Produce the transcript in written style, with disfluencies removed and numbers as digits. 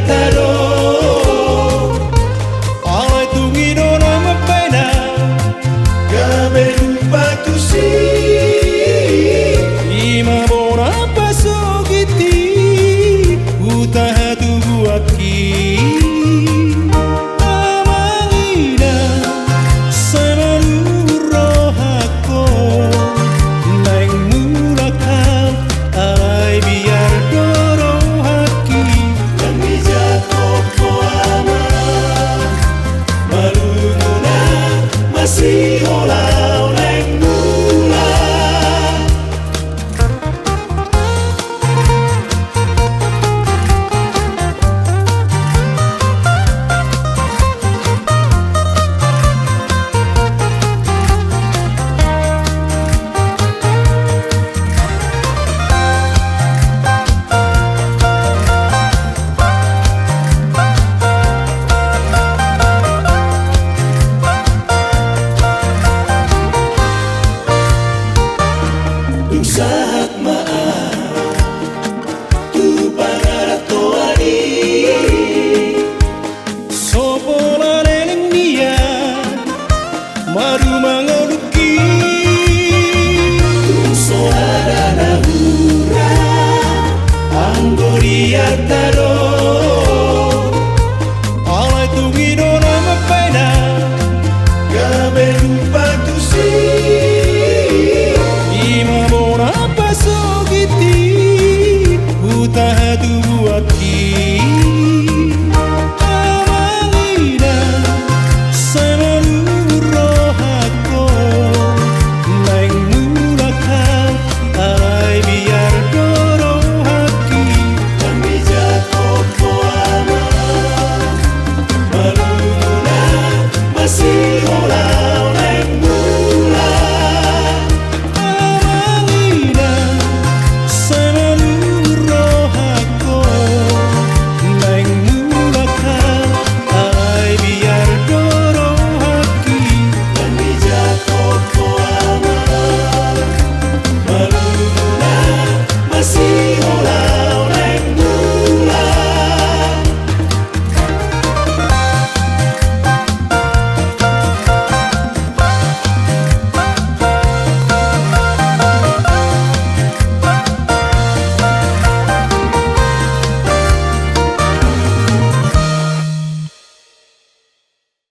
taro oleh tungido nama pena gabe lupa tusi ima bona pasogiti utaha tubu aki amangina seluruh rohako neng mulakan ai biar doro haki yang jatuh ko ama malunguna masih olau neng mula saat maaf tu pangarato ani sopola neneng dia maru mangoruki soada nahura anggoria taro oleh tungido nama pena gabe lupa tusi ima bona pasogiti utaha tubu aki amangina seluruh rohako neng mulakan ai biar doro haki kami jatuh ko ama malunguna masih olah